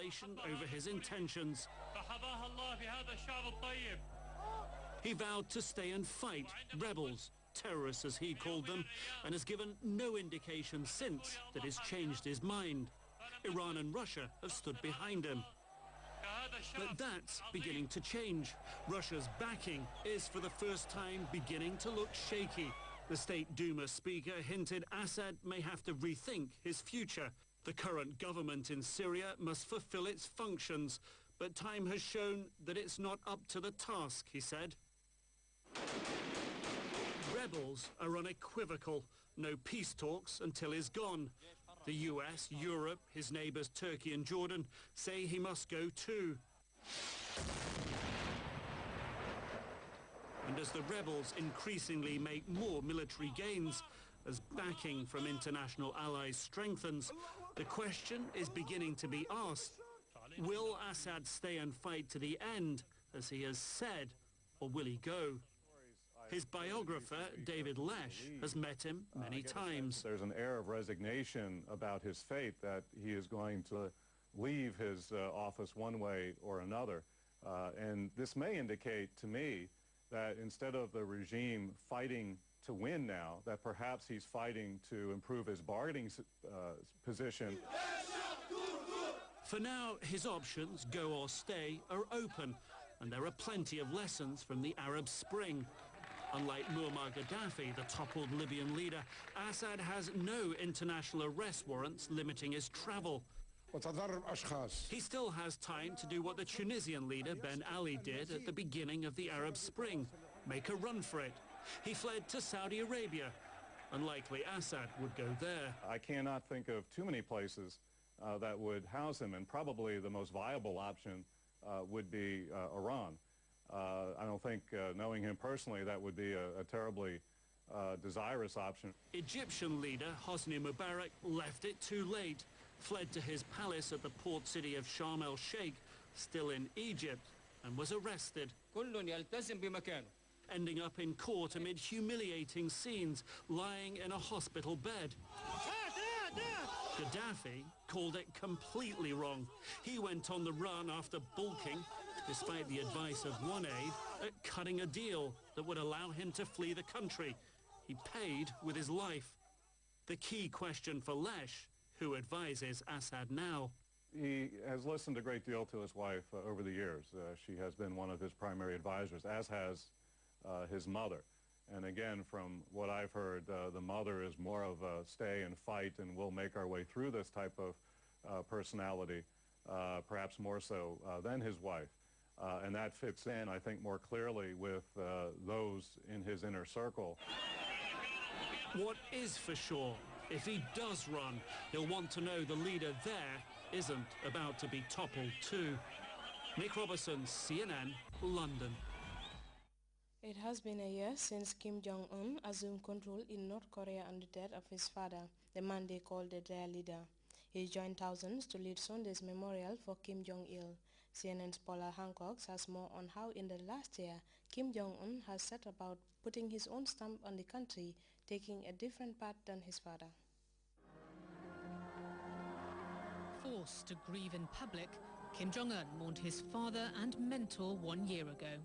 speculation over his intentions. He vowed to stay and fight rebels, terrorists as he called them, and has given no indication since that he's changed his mind. Iran and Russia have stood behind him. But that's beginning to change. Russia's backing is for the first time beginning to look shaky. The State Duma speaker hinted Assad may have to rethink his future. The current government in Syria must fulfill its functions, but time has shown that it's not up to the task, he said. Rebels are unequivocal. No peace talks until he's gone. The US, Europe, his neighbours Turkey and Jordan say he must go too. And as the rebels increasingly make more military gains, as backing from international allies strengthens, the question is beginning to be asked, will Assad stay and fight to the end, as he has said, or will he go? His biographer, David Lesh, has met him many times. There's an air of resignation about his fate, that he is going to leave his office one way or another. And this may indicate to me that instead of the regime fighting to win now, that perhaps he's fighting to improve his bargaining position. For now, his options, go or stay, are open, and there are plenty of lessons from the Arab Spring. Unlike Muammar Gaddafi, the toppled Libyan leader, Assad has no international arrest warrants limiting his travel. He still has time to do what the Tunisian leader Ben Ali did at the beginning of the Arab Spring, make a run for it. He fled to Saudi Arabia. Unlikely Assad would go there. I cannot think of too many places that would house him, and probably the most viable option would be Iran. I don't think, knowing him personally, that would be a terribly desirous option. Egyptian leader Hosni Mubarak left it too late, fled to his palace at the port city of Sharm el-Sheikh, still in Egypt, and was arrested. Ending up in court amid humiliating scenes, lying in a hospital bed. Gaddafi called it completely wrong. He went on the run after balking, despite the advice of one aide, at cutting a deal that would allow him to flee the country. He paid with his life. The key question for Lesh, who advises Assad now? He has listened a great deal to his wife over the years. She has been one of his primary advisors, as has his mother. And again, from what I've heard, the mother is more of a stay and fight and we'll make our way through this type of personality, perhaps more so than his wife. And that fits in, I think, more clearly with those in his inner circle. What is for sure, if he does run, he'll want to know the leader there isn't about to be toppled too. Nick Robertson, CNN, London. It has been a year since Kim Jong-un assumed control in North Korea on the death of his father, the man they called the their leader. He joined thousands to lead Sunday's memorial for Kim Jong-il. CNN's Paula Hancock has more on how in the last year, Kim Jong-un has set about putting his own stamp on the country, taking a different path than his father. Forced to grieve in public, Kim Jong-un mourned his father and mentor 1 year ago.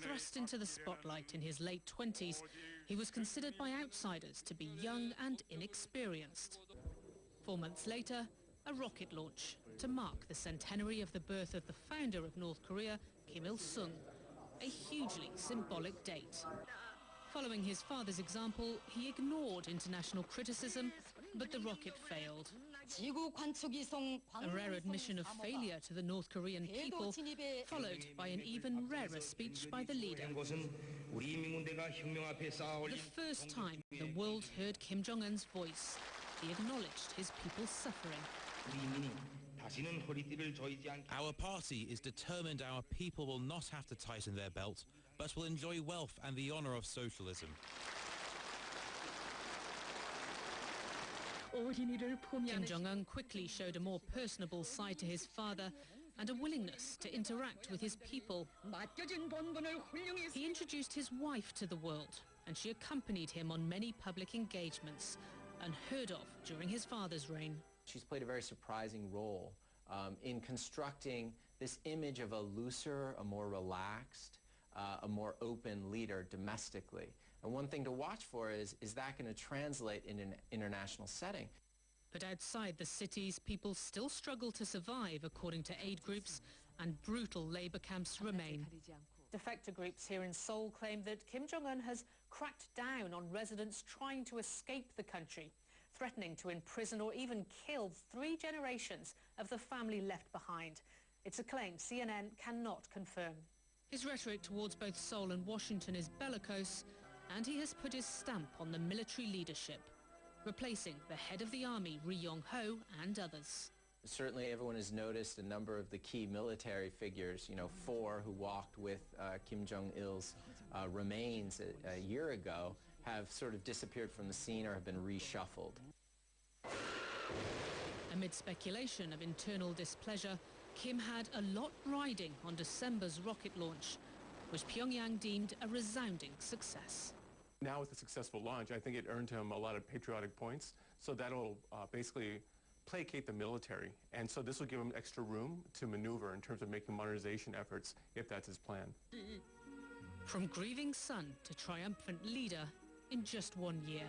Thrust into the spotlight in his late 20s, he was considered by outsiders to be young and inexperienced. 4 months later, a rocket launch to mark the centenary of the birth of the founder of North Korea, Kim Il-sung, a hugely symbolic date. Following his father's example, he ignored international criticism, but the rocket failed. A rare admission of failure to the North Korean people, followed by an even rarer speech by the leader. The first time the world heard Kim Jong-un's voice, he acknowledged his people's suffering. Our party is determined our people will not have to tighten their belt, but will enjoy wealth and the honour of socialism. Kim Jong-un quickly showed a more personable side to his father and a willingness to interact with his people. He introduced his wife to the world, and she accompanied him on many public engagements, unheard of during his father's reign. She's played a very surprising role in constructing this image of a looser, a more relaxed, a more open leader domestically. And one thing to watch for is that going to translate in an international setting? But outside the cities, people still struggle to survive, according to aid groups, and brutal labour camps remain. Defector groups here in Seoul claim that Kim Jong-un has cracked down on residents trying to escape the country, threatening to imprison or even kill 3 generations of the family left behind. It's a claim CNN cannot confirm. His rhetoric towards both Seoul and Washington is bellicose, and he has put his stamp on the military leadership, replacing the head of the army, Ri Yong-ho, and others. Certainly everyone has noticed a number of the key military figures, 4 who walked with Kim Jong-il's remains a year ago, have sort of disappeared from the scene or have been reshuffled. Amid speculation of internal displeasure, Kim had a lot riding on December's rocket launch, which Pyongyang deemed a resounding success. Now with the successful launch, I think it earned him a lot of patriotic points, so that'll basically placate the military. And so this will give him extra room to maneuver in terms of making modernization efforts, if that's his plan. From grieving son to triumphant leader in just 1 year.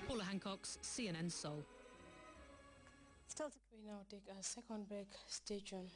Paula Hancock's CNN Seoul. We now take a second break. Stay tuned.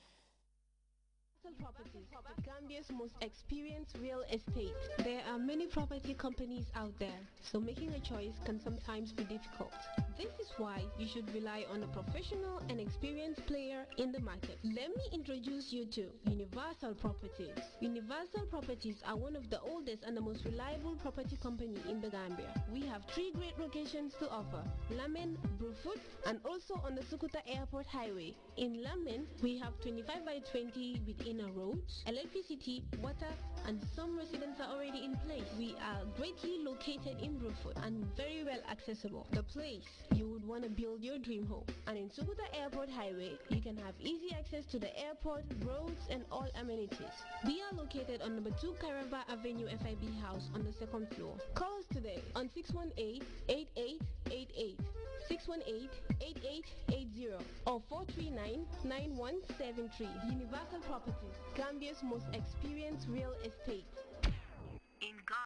Properties, Gambia's most experienced real estate. There are many property companies out there, so making a choice can sometimes be difficult. This is why you should rely on a professional and experienced player in the market. Let me introduce you to Universal Properties. Universal Properties are one of the oldest and the most reliable property company in the Gambia. We have 3 great locations to offer: Lamen, Brufut, and also on the Sukuta Airport Highway. In Lamen, we have 25 by 20 with inner roads, electricity, water, and some residents are already in place. We are greatly located in Brufut and very well accessible. The place you would want to build your dream home. And in Sukuta Airport Highway, you can have easy access to the airport, roads, and all amenities. We are located on number 2 Carava Avenue FIB House on the 2nd floor. Call us today on 618-8888, 618-8880, or 439-9173. Universal Properties, Gambia's most experienced real estate. In Ghana.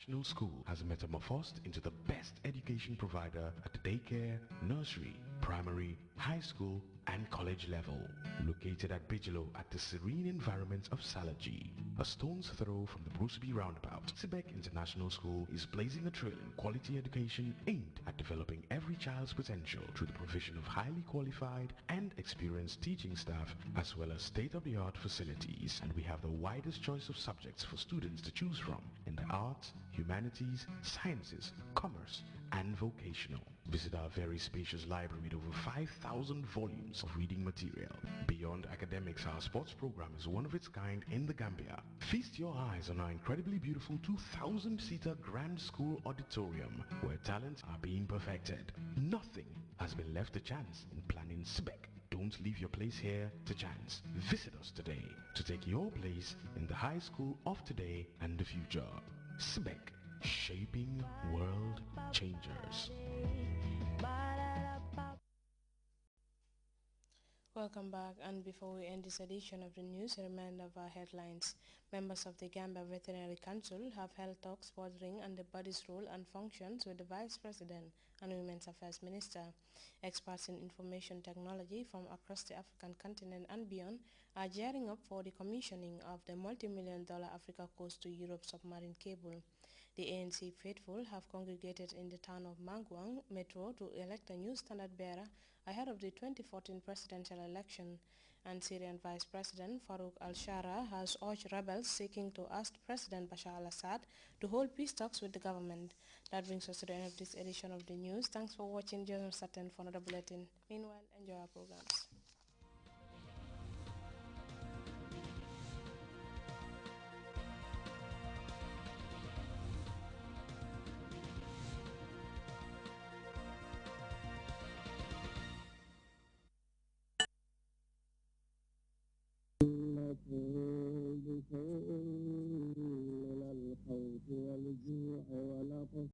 National School has metamorphosed into the best education provider at the daycare, nursery, primary, high school, and college level. Located at Bigelow at the serene environment of Salaji, a stone's throw from the Bruceby roundabout, Sibek International School is blazing a trail in quality education aimed at developing every child's potential through the provision of highly qualified and experienced teaching staff as well as state-of-the-art facilities. And we have the widest choice of subjects for students to choose from in the arts, humanities, sciences, commerce, and vocational. Visit our very spacious library with over 5,000 volumes of reading material. Beyond academics, our sports program is one of its kind in the Gambia. Feast your eyes on our incredibly beautiful 2,000-seater Grand School Auditorium, where talents are being perfected. Nothing has been left to chance in planning SBEC. Don't leave your place here to chance. Visit us today to take your place in the high school of today and the future. SBEC, shaping world changers. Welcome back, and before we end this edition of the news, a reminder of our headlines. Members of the Gambia Veterinary Council have held talks bordering on the body's role and functions with the Vice President and Women's Affairs Minister. Experts in information technology from across the African continent and beyond are gearing up for the commissioning of the multi-million-dollar Africa Coast to Europe submarine cable. The ANC faithful have congregated in the town of Mangwang Metro to elect a new standard bearer ahead of the 2014 presidential election, and Syrian Vice President Farouk al-Shara has urged rebels seeking to oust President Bashar al-Assad to hold peace talks with the government. That brings us to the end of this edition of the news. Thanks for watching. Jason Sutton for another bulletin. Meanwhile, enjoy our programs.